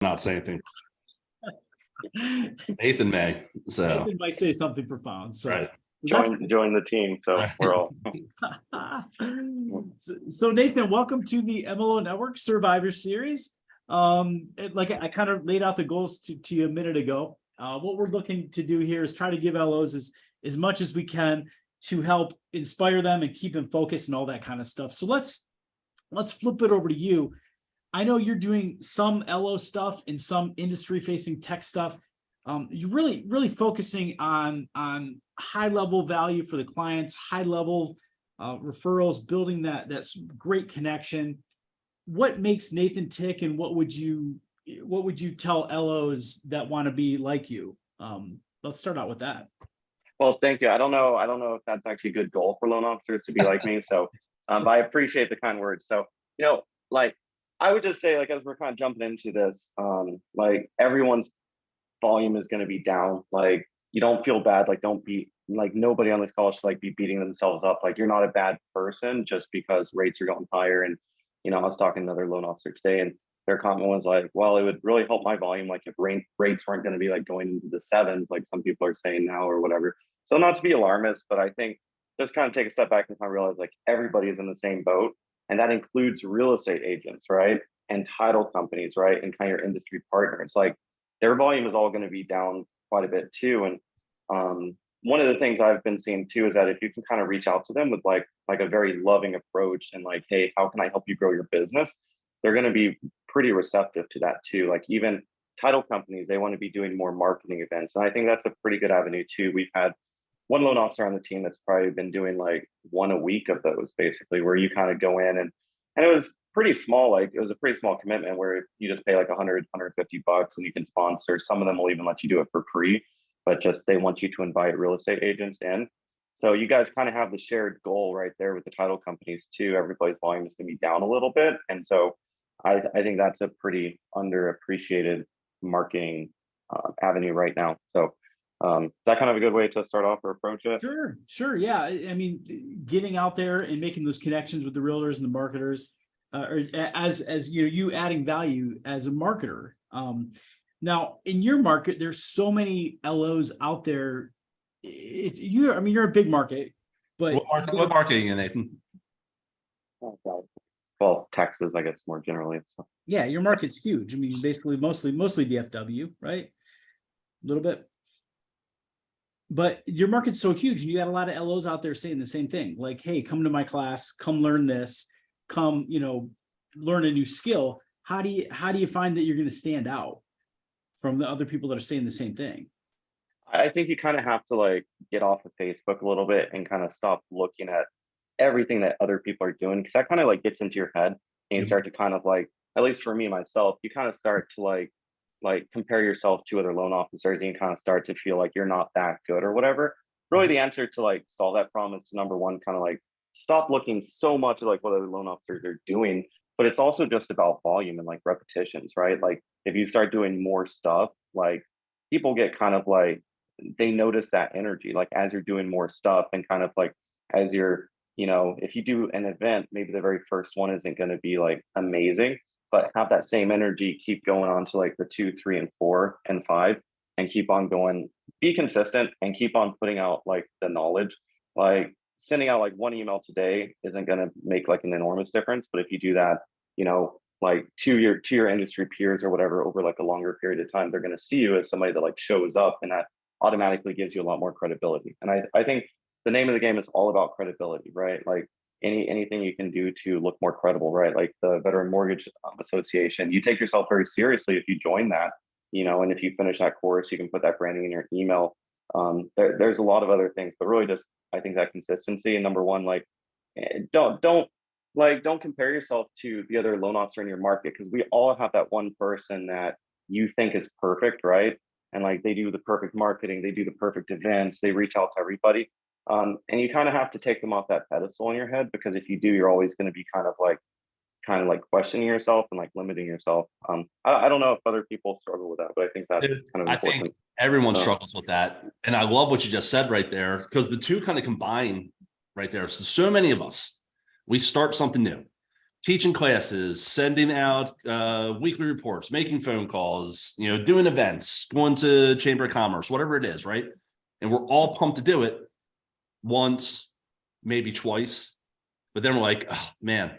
not say anything. Nathan may. So Nathan might say something profound. So right. Join the team. So we're all. So Nathan, welcome to the MLO Network Survivor Series. Like I kind of laid out the goals to you a minute ago. What we're looking to do here is try to give LOs as much as we can to help inspire them and keep them focused and all that kind of stuff. So let's flip it over to you. I know you're doing some LO stuff and some industry facing tech stuff. You're really focusing on high level value for the clients, high level referrals, building that's great connection. What makes Nathan tick, and what would you tell LOs that want to be like you? Let's start out with that. Well, thank you. I don't know if that's actually a good goal for loan officers to be like me. So, but I appreciate the kind words. So, like I would just say, like, as we're kind of jumping into this, like everyone's volume is going to be down. Like, you don't feel bad. Like, don't be like, nobody on this call should like be beating themselves up. Like, you're not a bad person just because rates are going higher. And, I was talking to another loan officer today, and their comment was like, well, it would really help my volume. Like if rates weren't going to be like going into the sevens, like some people are saying now or whatever. So not to be alarmist, but I think just kind of take a step back and kind of realize like everybody is in the same boat. And that includes real estate agents, right? And title companies, right? And kind of your industry partners. Like their volume is all going to be down quite a bit too. And one of the things I've been seeing too is that if you can kind of reach out to them with like a very loving approach and like, hey, how can I help you grow your business? They're going to be pretty receptive to that too. Like even title companies, they want to be doing more marketing events. And I think that's a pretty good avenue too. We've had one loan officer on the team that's probably been doing like one a week of those, basically, where you kind of go in and it was pretty small. Like it was a pretty small commitment where you just pay like 100, 150 bucks and you can sponsor. Some of them will even let you do it for free, but just they want you to invite real estate agents in. So you guys kind of have the shared goal right there with the title companies too. Everybody's volume is going to be down a little bit. And so I think that's a pretty underappreciated marketing avenue right now. So is that kind of a good way to start off or approach it? Sure. Yeah. I mean, getting out there and making those connections with the realtors and the marketers, or as you adding value as a marketer. Now in your market, there's so many LOs out there. You're a big market, but what market are you in, Nathan? Well, Texas, I guess, more generally. So. Yeah, your market's huge. I mean, basically mostly DFW, right? A little bit. But your market's so huge, and you got a lot of LOs out there saying the same thing. Like, hey, come to my class, come learn this, come, learn a new skill. How do you find that you're going to stand out from the other people that are saying the same thing? I think you kind of have to like get off of Facebook a little bit and kind of stop looking at everything that other people are doing, because that kind of like gets into your head and you start to kind of like, at least for me myself, you kind of start to like compare yourself to other loan officers and you kind of start to feel like you're not that good or whatever. Really the answer to like solve that problem is to, number one, kind of like stop looking so much at like what other loan officers are doing, but it's also just about volume and like repetitions, right? Like if you start doing more stuff, like people get kind of like, they notice that energy, like as you're doing more stuff and kind of like as you're, if you do an event, maybe the very first one isn't going to be like amazing, but have that same energy, keep going on to like the 2, 3, and 4 and 5 and keep on going, be consistent and keep on putting out like the knowledge. Like sending out like one email today isn't going to make like an enormous difference. But if you do that, like to your industry peers or whatever, over like a longer period of time, they're going to see you as somebody that like shows up, and that automatically gives you a lot more credibility. And I think the name of the game is all about credibility, right? Like anything you can do to look more credible, right? Like the Veteran Mortgage Association, you take yourself very seriously if you join that, and if you finish that course, you can put that branding in your email. There's a lot of other things, but really just, I think that consistency. And number one, like, don't compare yourself to the other loan officer in your market, because we all have that one person that you think is perfect, right? And like they do the perfect marketing, they do the perfect events, they reach out to everybody. And you kind of have to take them off that pedestal in your head, because if you do, you're always going to be kind of like questioning yourself and like limiting yourself. I don't know if other people struggle with that, but I think that's kind of important. I think everyone struggles with that. And I love what you just said right there, because the two kind of combine right there. So many of us, we start something new. teaching classes, sending out weekly reports, making phone calls, doing events, going to Chamber of Commerce, whatever it is, right? And we're all pumped to do it once, maybe twice. But then we're like, oh, man,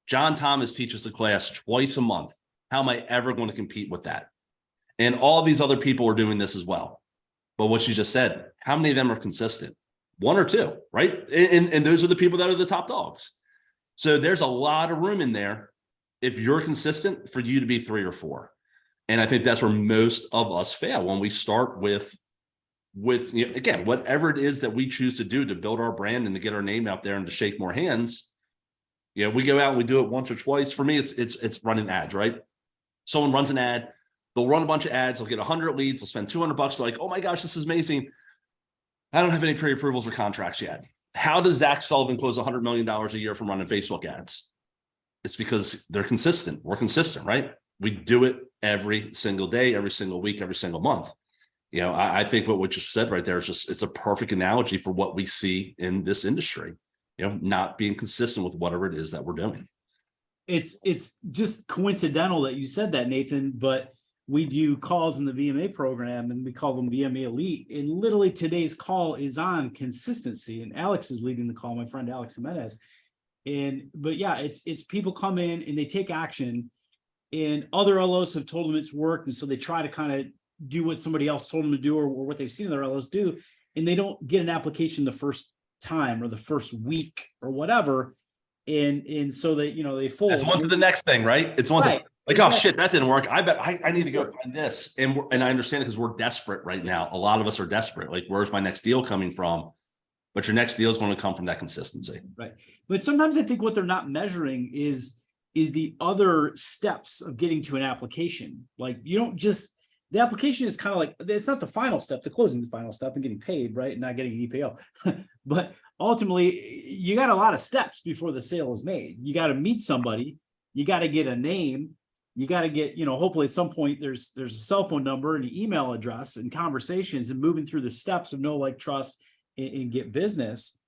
John Thomas teaches a class twice a month. How am I ever going to compete with that? And all these other people are doing this as well. But what you just said, how many of them are consistent? One or two, right? And those are the people that are the top dogs. So there's a lot of room in there, if you're consistent, for you to be 3 or 4. And I think that's where most of us fail, when we start with again, whatever it is that we choose to do to build our brand and to get our name out there and to shake more hands. We go out and we do it once or twice. For me, it's running ads, right? Someone runs an ad, they'll run a bunch of ads, they'll get 100 leads, they'll spend $200. They're like, oh my gosh, this is amazing. I don't have any pre-approvals or contracts yet. How does Zach Sullivan close $100 million a year from running Facebook ads? It's because they're consistent. We're consistent, right? We do it every single day, every single week, every single month. I think what you said right there is it's a perfect analogy for what we see in this industry, not being consistent with whatever it is that we're doing. It's just coincidental that you said that, Nathan, but we do calls in the VMA program and we call them VMA Elite. And literally today's call is on consistency. And Alex is leading the call, my friend Alex Jimenez. But yeah, it's people come in and they take action, and other LOs have told them it's worked. And so they try to kind of do what somebody else told them to do, or what they've seen other LOs do. And they don't get an application the first time or the first week or whatever. And so they, they fold. It's on to the next thing, right? It's on right. Like, exactly. Oh shit, that didn't work. I bet I need to go find this. And I understand it because we're desperate right now. A lot of us are desperate. Like, where's my next deal coming from? But your next deal is going to come from that consistency. Right. But sometimes I think what they're not measuring is the other steps of getting to an application. Like, you don't just, the application is kind of like, it's not the final step, the closing the final step and getting paid, right? And not getting an EPO. But ultimately, you got a lot of steps before the sale is made. You got to meet somebody. You got to get a name. You got to get, hopefully at some point there's a cell phone number and an email address and conversations and moving through the steps of know, like, trust, and get business.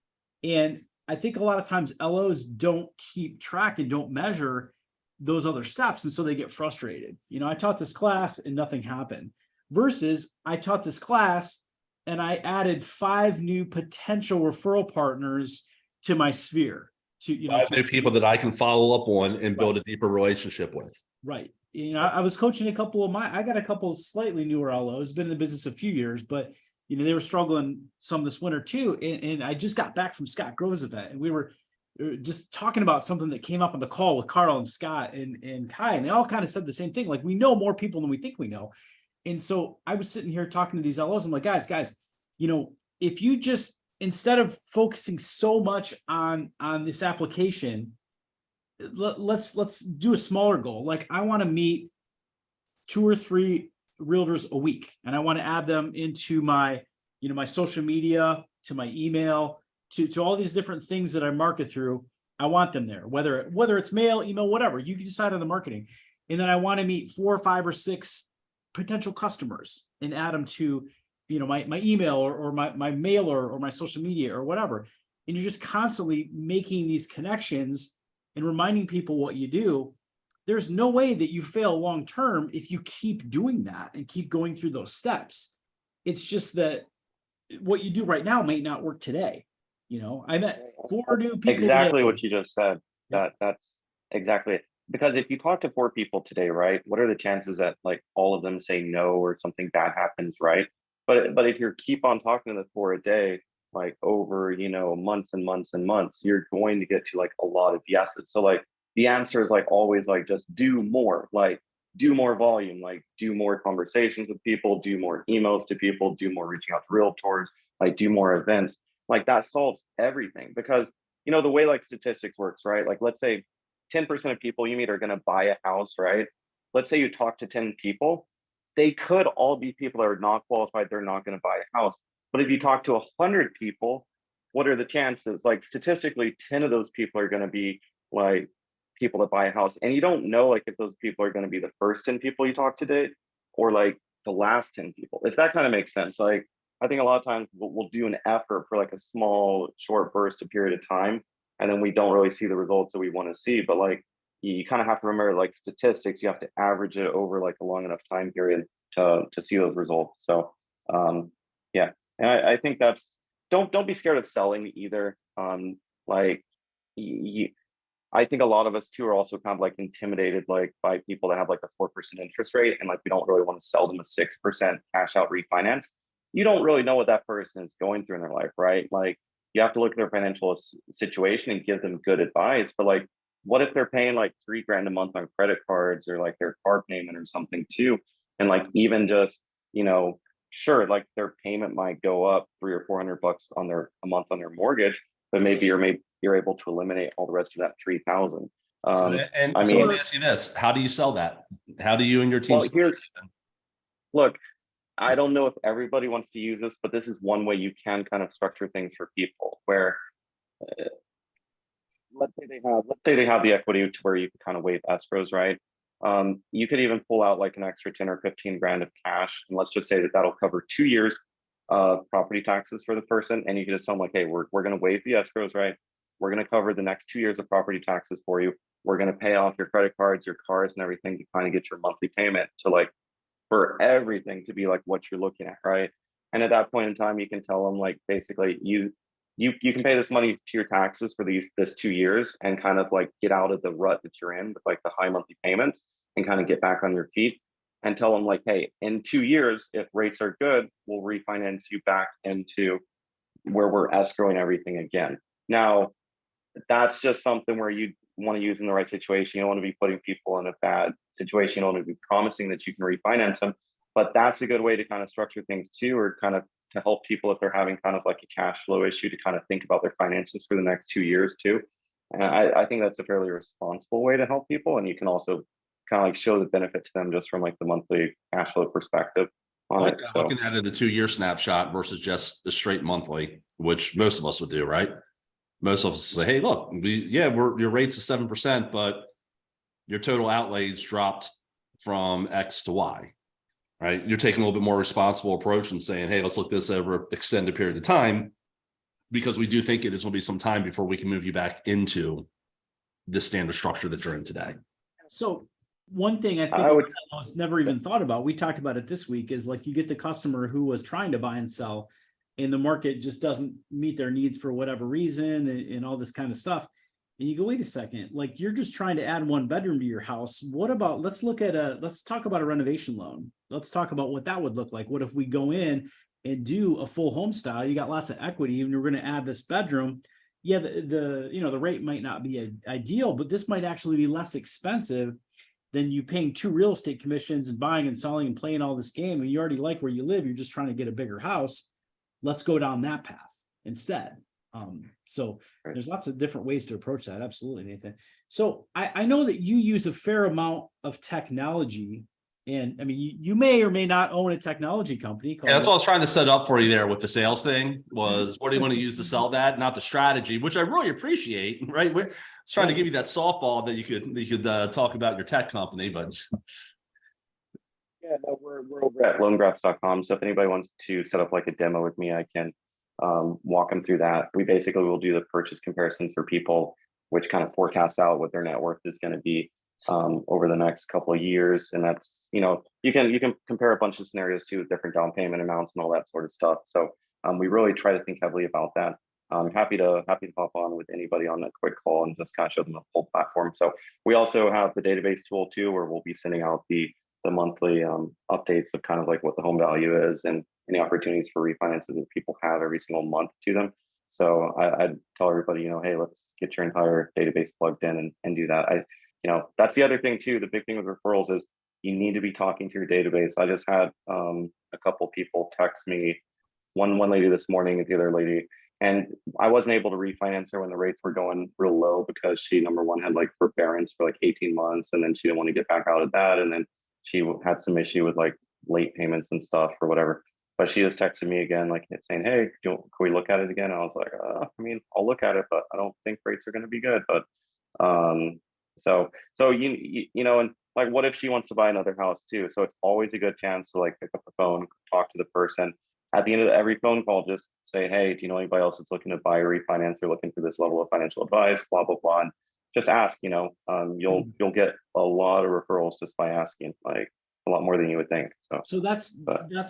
And I think a lot of times LOs don't keep track and don't measure those other steps. And so they get frustrated. I taught this class and nothing happened, versus I taught this class and I added 5 new potential referral partners to my sphere. To 5 new people that I can follow up on and build a deeper relationship with. Right. I was coaching I got a couple of slightly newer LOs, been in the business a few years, but they were struggling some this winter too. And I just got back from Scott Grove's event, and we were just talking about something that came up on the call with Carl and Scott and Kai, and they all kind of said the same thing. Like, we know more people than we think we know. And so I was sitting here talking to these LOs. I'm like, guys, if you just, instead of focusing so much on this application, let's do a smaller goal. Like, I want to meet 2 or 3 realtors a week, and I want to add them into my, my social media, to my email, to all these different things that I market through. I want them there, whether it's mail, email, whatever, you can decide on the marketing. And then I want to meet 4 or 5 or 6 potential customers and add them to, my email or my mailer or my social media or whatever. And you're just constantly making these connections and reminding people what you do. There's no way that you fail long-term if you keep doing that and keep going through those steps. It's just that what you do right now may not work today. I met 4 new people. Exactly what you just said. That's exactly it. Because if you talk to 4 people today, right, what are the chances that, like, all of them say no or something bad happens, right? But if you keep on talking to the 4 a day, like, over, months and months and months, you're going to get to, like, a lot of yeses. So, like, the answer is, like, always, like, just do more, like, do more volume, like, do more conversations with people, do more emails to people, do more reaching out to realtors, like, do more events. Like, that solves everything. Because, the way, like, statistics works, right? Like, let's say 10% of people you meet are going to buy a house, right? Let's say you talk to 10 people. They could all be people that are not qualified. They're not going to buy a house. But if you talk to 100 people, what are the chances? Like, statistically, 10 of those people are going to be, like, people that buy a house. And you don't know, like, if those people are going to be the first 10 people you talk to today, or, like, the last 10 people, if that kind of makes sense. Like, I think a lot of times we'll do an effort for, like, a small, short burst of period of time, and then we don't really see the results that we want to see. But, like, you kind of have to remember like statistics, you have to average it over like a long enough time period to see those results. So yeah, and I think that's, don't be scared of selling either. Like you, I think a lot of us too are also kind of like intimidated like by people that have like a 4% interest rate, and like we don't really want to sell them a 6% cash out refinance. You don't really know what that person is going through in their life, right? Like you have to look at their financial situation and give them good advice. But like, what if they're paying like 3 grand a month on credit cards, or like their car payment or something too? And like even just, you know, sure, like their payment might go up 300 or 400 bucks on their a month on their mortgage, but maybe you're able to eliminate all the rest of that 3,000. So, I so let mean, me ask you this: how do you sell that? How do you and your team? well, look, I don't know if everybody wants to use this, but this is one way you can kind of structure things for people where let's say they have the equity to where you can kind of waive escrows, right? You could even pull out like an extra 10 or 15 grand of cash, and let's just say that that'll cover 2 years of property taxes for the person. And you can just tell them like, hey, we're going to waive the escrows, right? We're going to cover the next 2 years of property taxes for you. We're going to pay off your credit cards, your cars, and everything to kind of get your monthly payment to like, for everything to be like what you're looking at, right? And at that point in time, you can tell them like basically you can pay this money to your taxes for this 2 years and kind of like get out of the rut that you're in with like the high monthly payments and kind of get back on your feet, and tell them like, hey, in 2 years, if rates are good, we'll refinance you back into where we're escrowing everything again. Now, that's just something where you want to use in the right situation. You don't want to be putting people in a bad situation. You don't want to be promising that you can refinance them, but that's a good way to kind of structure things too, or kind of to help people if they're having kind of like a cash flow issue to kind of think about their finances for the next 2 years too. And I think that's a fairly responsible way to help people. And you can also kind of like show the benefit to them just from like the monthly cash flow perspective I on like it. that, So looking at it a 2 year snapshot versus just a straight monthly, which most of us would do, right? Most of us say, hey, look, your rate's a 7%, but your total outlays dropped from X to Y, right? You're taking a little bit more responsible approach and saying, hey, let's look this over an extended period of time, because we do think it is going to be some time before we can move you back into the standard structure that you're in today. So one thing I think I would, I was never even thought about, we talked about it this week, is like you get the customer who was trying to buy and sell and the market just doesn't meet their needs for whatever reason, and all this kind of stuff. And you go, wait a second, like you're just trying to add 1 bedroom to your house. What about, let's talk about a renovation loan. Let's talk about what that would look like. What if we go in and do a full home style? You got lots of equity and you're going to add this bedroom. Yeah, the rate might not be ideal, but this might actually be less expensive than you paying 2 real estate commissions and buying and selling and playing all this game. And you already like where you live. You're just trying to get a bigger house. Let's go down that path instead. So there's lots of different ways to approach that. Absolutely, Nathan. So I know that you use a fair amount of technology, and I mean, you may or may not own a technology company. Yeah, that's what I was trying to set up for you there with the sales thing, was what do you want to use to sell that, not the strategy, which I really appreciate, right? We're trying to give you that softball that you could talk about your tech company, but yeah, no, we're over at loangraphs.com. So if anybody wants to set up like a demo with me, I can walk them through that. We basically will do the purchase comparisons for people, which kind of forecasts out what their net worth is going to be over the next couple of years. And that's, you know, you can compare a bunch of scenarios too, with different down payment amounts and all that sort of stuff. So we really try to think heavily about that. I'm happy to hop on with anybody on a quick call and just kind of show them the full platform. So we also have the database tool too, where we'll be sending out the monthly updates of kind of like what the home value is and any opportunities for refinances that people have every single month to them. So I'd tell everybody, you know, hey, let's get your entire database plugged in and do that. You know, that's the other thing too. The big thing with referrals is you need to be talking to your database. I just had a couple people text me, one lady this morning and the other lady, and I wasn't able to refinance her when the rates were going real low because she, number one, had like forbearance for like 18 months, and then she didn't want to get back out of that, and then she had some issue with like late payments and stuff or whatever. But she just texted me again, like saying, "Hey, can we look at it again?" And I was like, "I mean, I'll look at it, but I don't think rates are going to be good." But so you know, and like, what if she wants to buy another house too? So it's always a good chance to like pick up the phone, talk to the person. At the end of every phone call, just say, "Hey, do you know anybody else that's looking to buy or refinance or looking for this level of financial advice?" Blah blah blah. And just ask, you'll get a lot of referrals just by asking, like a lot more than you would think. So that's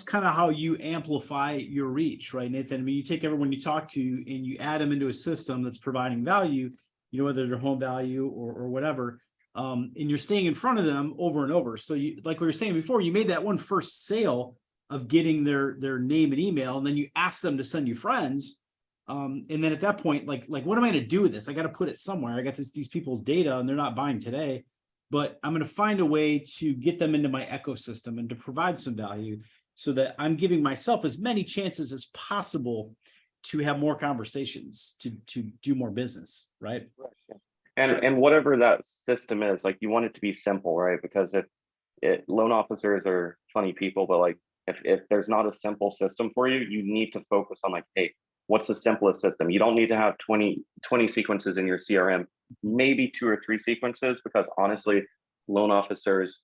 kind of how you amplify your reach, right, Nathan? I mean, you take everyone you talk to and you add them into a system that's providing value, whether they're home value or whatever, and you're staying in front of them over and over. So you, like we were saying before, you made that one first sale of getting their name and email, and then you ask them to send you friends. And then at that point, like what am I going to do with this? I got to put it somewhere. I got these people's data and they're not buying today, but I'm going to find a way to get them into my ecosystem and to provide some value so that I'm giving myself as many chances as possible to have more conversations, to do more business, right? And whatever that system is, like you want it to be simple, right? Because if loan officers are funny people, but like if there's not a simple system for you, you need to focus on like, hey, what's the simplest system? You don't need to have 20 sequences in your CRM, maybe 2 or 3 sequences, because honestly, loan officers,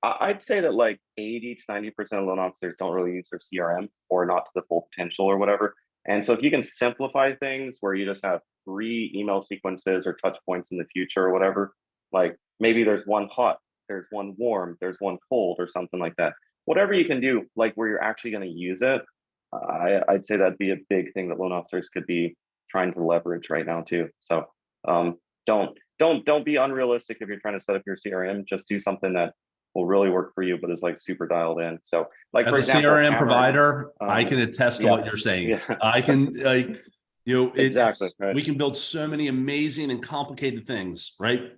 I'd say that like 80 to 90% of loan officers don't really use their CRM or not to the full potential or whatever. And so if you can simplify things where you just have 3 email sequences or touch points in the future or whatever, like maybe there's one hot, there's one warm, there's one cold or something like that. Whatever you can do, like where you're actually going to use it, I'd say that'd be a big thing that loan officers could be trying to leverage right now too. So don't be unrealistic if you're trying to set up your CRM. Just do something that will really work for you, but is like super dialed in. So like As for a example, CRM provider, I can attest to what you're saying. Yeah. I can Exactly, right. We can build so many amazing and complicated things, right?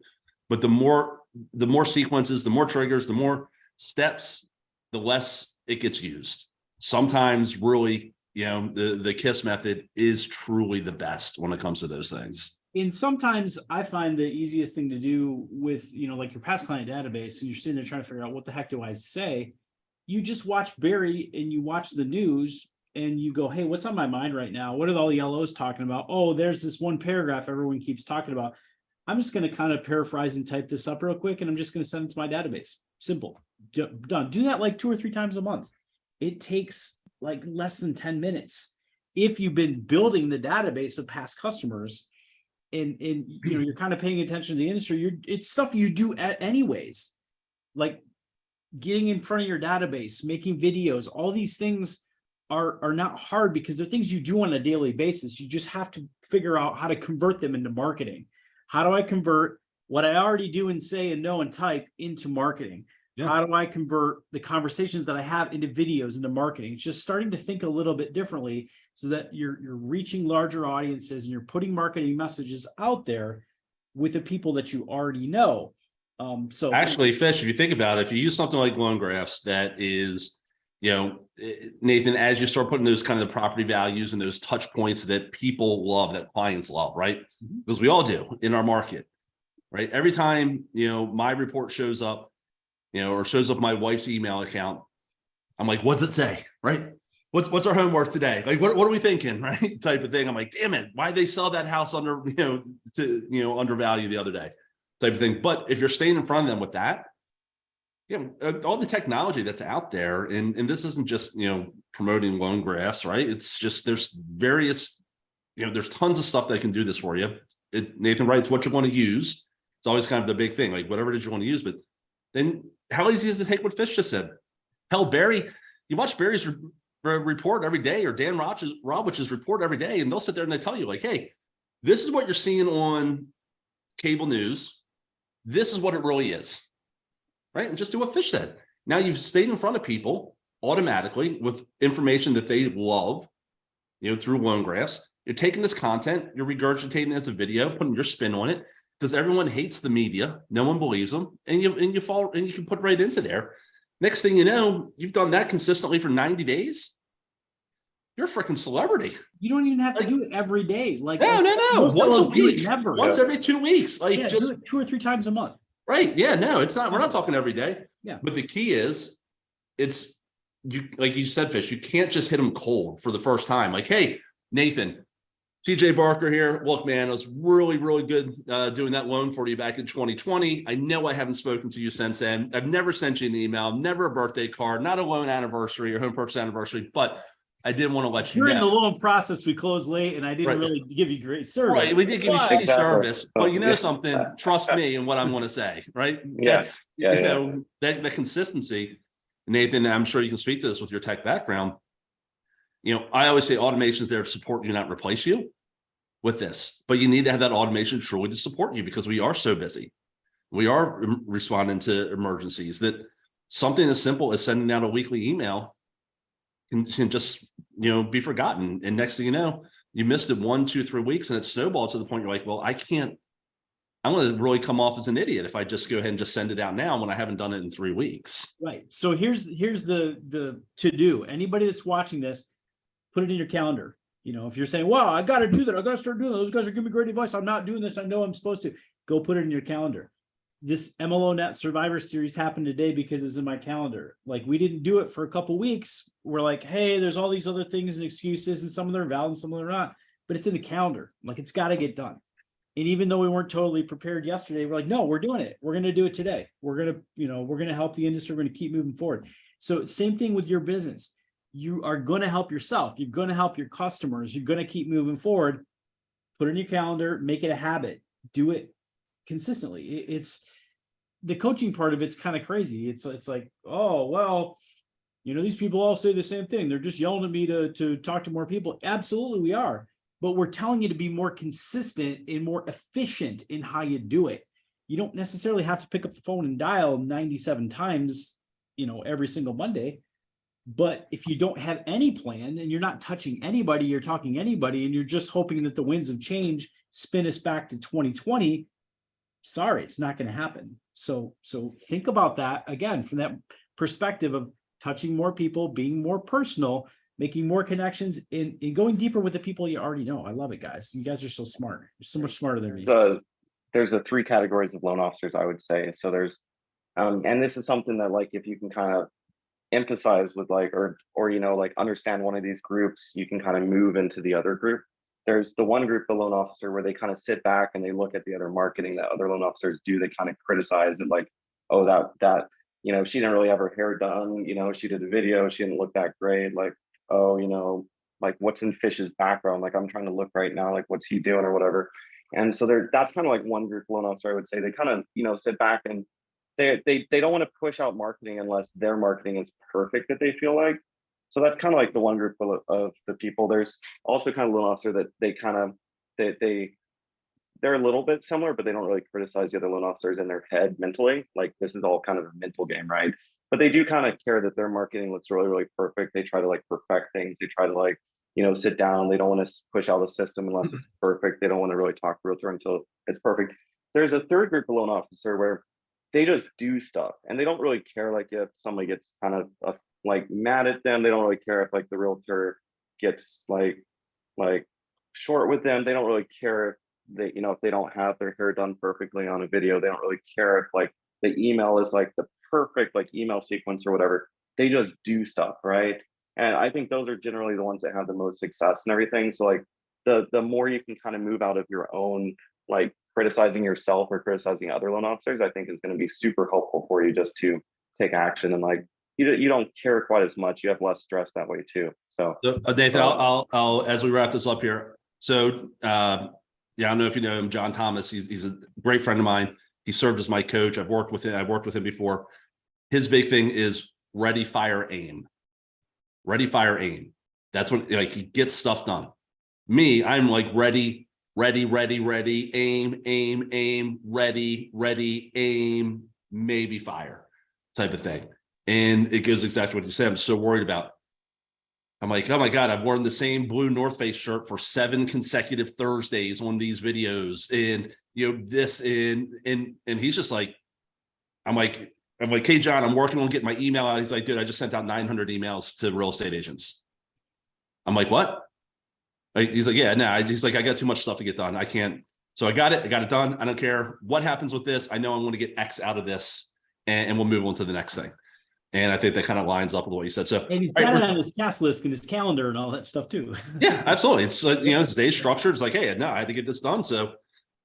But the more sequences, the more triggers, the more steps, the less it gets used. Sometimes really, the KISS method is truly the best when it comes to those things. And sometimes I find the easiest thing to do with, like your past client database, and you're sitting there trying to figure out what the heck do I say? You just watch Barry and you watch the news and you go, hey, what's on my mind right now? What are all the LOs talking about? Oh, there's this one paragraph everyone keeps talking about. I'm just going to kind of paraphrase and type this up real quick, and I'm just going to send it to my database. Simple. Done. Do that like 2 or 3 times a month. It takes like less than 10 minutes. If you've been building the database of past customers and you're kind of paying attention to the industry, it's stuff you do anyways, like getting in front of your database, making videos. All these things are not hard because they're things you do on a daily basis. You just have to figure out how to convert them into marketing. How do I convert what I already do and say and know and type into marketing? Yeah. How do I convert the conversations that I have into videos, into marketing? It's just starting to think a little bit differently so that you're reaching larger audiences and you're putting marketing messages out there with the people that you already know. So actually, Fish, if you think about it, if you use something like loan graphs, that is, Nathan, as you start putting those kind of the property values and those touch points that people love, that clients love, right? Mm-hmm. Because we all do in our market, right? Every time, my report shows up, or shows up my wife's email account, I'm like, what's it say, right? What's our home worth today? Like, what are we thinking, right? Type of thing. I'm like, damn it, why'd they sell that house under, undervalue the other day, type of thing. But if you're staying in front of them with that, all the technology that's out there, and this isn't just, promoting loan graphs, right? It's just, there's various, there's tons of stuff that can do this for you. Nathan writes what you want to use. It's always kind of the big thing, like whatever it is you want to use, but then how easy is it to take what Fish just said? Hell, Barry, you watch Barry's report every day, or Dan Robich's report every day, and they'll sit there and they tell you like, hey, this is what you're seeing on cable news. This is what it really is, right? And just do what Fish said. Now you've stayed in front of people automatically with information that they love, through loan graphs. You're taking this content, you're regurgitating it as a video, putting your spin on it, because everyone hates the media. No one believes them. And you can put right into there. Next thing you know, you've done that consistently for 90 days. You're a freaking celebrity. You don't even have to do it every day. Like no. Once a week, never. Once every 2 weeks. Like just do it 2 or 3 times a month. Right. Yeah, no, it's not. We're not talking every day. Yeah. But the key is, it's you, like you said, Fish, you can't just hit them cold for the first time. Like, hey, Nathan, TJ Barker here. Look, man, it was really, really good doing that loan for you back in 2020. I know I haven't spoken to you since then. I've never sent you an email, never a birthday card, not a loan anniversary or home purchase anniversary, but I didn't want to let you During the know. loan process, we closed late and I didn't Right. really give you great service. Right, we did give you But- shitty Exactly. service, but you know Yeah. something, trust me and what I'm gonna say, right? Yeah. That's, Yeah, you yeah. know, that consistency. Nathan, I'm sure you can speak to this with your tech background. You know, I always say automation is there to support you, not replace you with this, but you need to have that automation truly to support you because we are so busy. We are responding to emergencies that something as simple as sending out a weekly email can just, you know, be forgotten. And next thing you know, you missed it 1, 2, 3 weeks and it snowballed to the point you're like, well, I'm going to really come off as an idiot if I just go ahead and just send it out now when I haven't done it in 3 weeks. Right. So here's the to do. Anybody that's watching this, put it in your calendar. You know, if you're saying, wow, I got to do that. I got to start doing that. Those guys are giving me great advice. I'm not doing this. I know I'm supposed to. Go put it in your calendar. This MLO Net Survivor Series happened today because it's in my calendar. Like, we didn't do it for a couple weeks. We're like, hey, there's all these other things and excuses, and some of them are valid and some of them are not, but it's in the calendar. Like, it's got to get done. And even though we weren't totally prepared yesterday, we're like, no, we're doing it. We're going to do it today. We're going to, you know, we're going to help the industry. We're going to keep moving forward. So same thing with your business. You are going to help yourself. You're going to help your customers. You're going to keep moving forward. Put it in your calendar, make it a habit, do it consistently. It's the coaching part of it's kind of crazy. It's like, oh, well, you know, these people all say the same thing. They're just yelling at me to talk to more people. Absolutely, we are. But we're telling you to be more consistent and more efficient in how you do it. You don't necessarily have to pick up the phone and dial 97 times, you know, every single Monday. But if you don't have any plan and you're not touching anybody, you're talking anybody, and you're just hoping that the winds of change spin us back to 2020, sorry, it's not going to happen. So think about that again, from that perspective of touching more people, being more personal, making more connections, and going deeper with the people you already know. I love it, guys. You guys are so smart. You're so much smarter than me. There's the 3 categories of loan officers, I would say. So there's, and this is something that, like, if you can kind of emphasize with, like, or you know, like, understand one of these groups, you can kind of move into the other group. There's the one group, the loan officer, where they kind of sit back and they look at the other marketing that other loan officers do. They kind of criticize it, like, oh, that you know, she didn't really have her hair done, you know, she did a video, she didn't look that great, like, oh, you know, like, what's in Fish's background? Like, I'm trying to look right now, like, what's he doing or whatever. And so that's kind of like one group loan officer, I would say. They kind of, you know, sit back and they don't want to push out marketing unless their marketing is perfect, that they feel like. So that's kind of like the one group of the people. There's also kind of loan officer that they kind of they're a little bit similar, but they don't really criticize the other loan officers in their head mentally. Like, this is all kind of a mental game, right? But they do kind of care that their marketing looks really, really perfect. They try to, like, perfect things. They try to, like, you know, sit down. They don't want to push out the system unless it's perfect. They don't want to really talk realtor until it's perfect. There's a third group of loan officer where they just do stuff and they don't really care, like, if somebody gets kind of like mad at them. They don't really care if, like, the realtor gets like short with them. They don't really care if they, you know, if they don't have their hair done perfectly on a video. They don't really care if, like, the email is, like, the perfect, like, email sequence or whatever. They just do stuff, right? And I think those are generally the ones that have the most success and everything. So, like, the more you can kind of move out of your own, like, criticizing yourself or criticizing other loan officers, I think is going to be super helpful for you just to take action. And, like, you don't care quite as much. You have less stress that way too. So Nathan, I'll as we wrap this up here. So yeah, I don't know if you know him, John Thomas. He's a great friend of mine. He served as my coach. I've worked with him before. His big thing is ready, fire, aim. Ready, fire, aim. That's when, like, he gets stuff done. Me, I'm like ready, aim, ready, aim, maybe fire type of thing. And it goes exactly what you said. I'm so worried about. I'm like, oh my God, I've worn the same blue North Face shirt for 7 consecutive Thursdays on these videos. And, you know, this and he's just like, I'm like, hey, John, I'm working on getting my email out. He's like, dude, I just sent out 900 emails to real estate agents. I'm like, what? He's like, yeah, no, he's like, I got too much stuff to get done. I can't. So I got it done. I don't care what happens with this. I know I'm going to get X out of this and we'll move on to the next thing. And I think that kind of lines up with what you said. So, and he's got it on his task list and his calendar and all that stuff too. Yeah, absolutely. It's you know, it's day structured. It's like, hey, no, I had to get this done. So,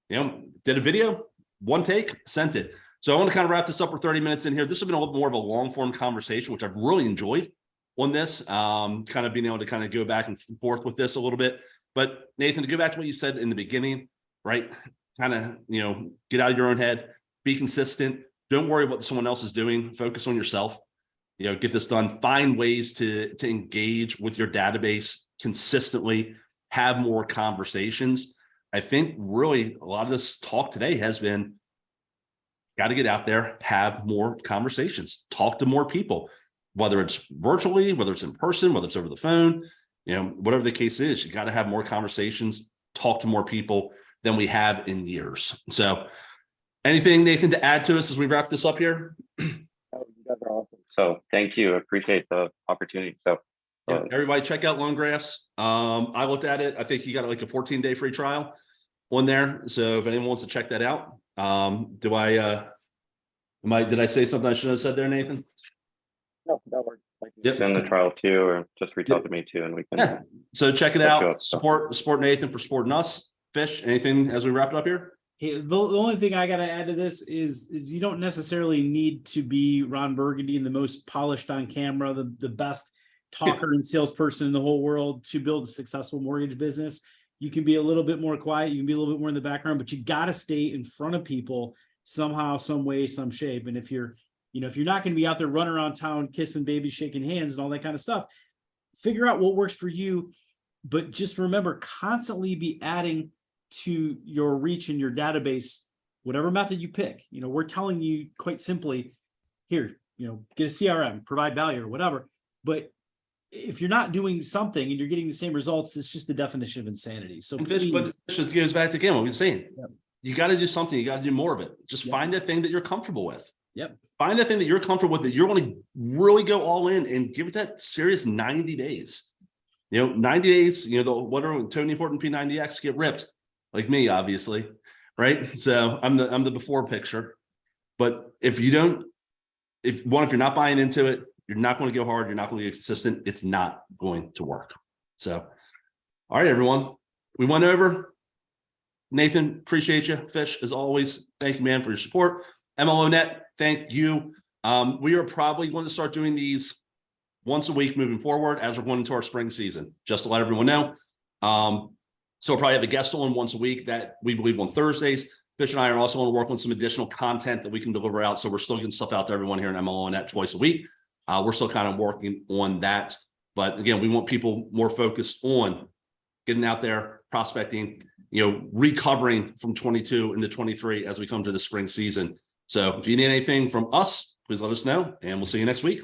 you know, did a video, one take, sent it. So I want to kind of wrap this up. We're 30 minutes in here. This has been a little more of a long form conversation, which I've really enjoyed. on this, kind of being able to kind of go back and forth with this a little bit. But Nathan, to go back to what you said in the beginning, right? Kind of, get out of your own head, be consistent. Don't worry what someone else is doing. Focus on yourself. Get this done. Find ways to engage with your database consistently, have more conversations. I think really a lot of this talk today has been, got to get out there, have more conversations, talk to more people, whether it's virtually, whether it's in person, whether it's over the phone, whatever the case is, you got to have more conversations, talk to more people than we have in years. So anything, Nathan, to add to us as we wrap this up here? Oh, you guys are awesome. So thank you. I appreciate the opportunity. So Yeah, everybody check out Loan Graphs. I looked at it. I think you got like a 14-day free trial on there. So if anyone wants to check that out, did I say something I shouldn't have said there, Nathan? no, that works. Yep. Send the trial too, or just reach out to me too, and we can. Yeah. So check it Let's out. go. Support Nathan for supporting us. Fish, anything as we wrap it up here? Hey, the only thing I got to add to this is you don't necessarily need to be Ron Burgundy and the most polished on camera, the best talker and salesperson in the whole world to build a successful mortgage business. You can be a little bit more quiet. You can be a little bit more in the background, but you got to stay in front of people somehow, some way, some shape. And if you're not going to be out there running around town, kissing babies, shaking hands and all that kind of stuff, figure out what works for you. But just remember, constantly be adding to your reach in your database, whatever method you pick. We're telling you quite simply here, get a CRM, provide value or whatever. But if you're not doing something and you're getting the same results, it's just the definition of insanity. So Fish, but it goes back to again what we were saying. Yep. You got to do something. You got to do more of it. Just Yep. find the thing that you're comfortable with. Yep. Find the thing that you're comfortable with, that you're going to really go all in and give it that serious 90 days. 90 days, whatever Tony Horton P90X get ripped, like me, obviously, right? So I'm the before picture. But if you're not buying into it, you're not going to go hard. You're not going to be consistent. It's not going to work. So, all right, everyone, we went over. Nathan, appreciate you. Fish, as always, thank you, man, for your support. MLO Net, thank you. We are probably going to start doing these once a week moving forward as we're going into our spring season, just to let everyone know. So we'll probably have a guest on once a week that we believe on Thursdays. Fish and I are also going to work on some additional content that we can deliver out. So we're still getting stuff out to everyone here in MLO Net twice a week. We're still kind of working on that. But again, we want people more focused on getting out there, prospecting, recovering from 22 into 23 as we come to the spring season. So if you need anything from us, please let us know, and we'll see you next week.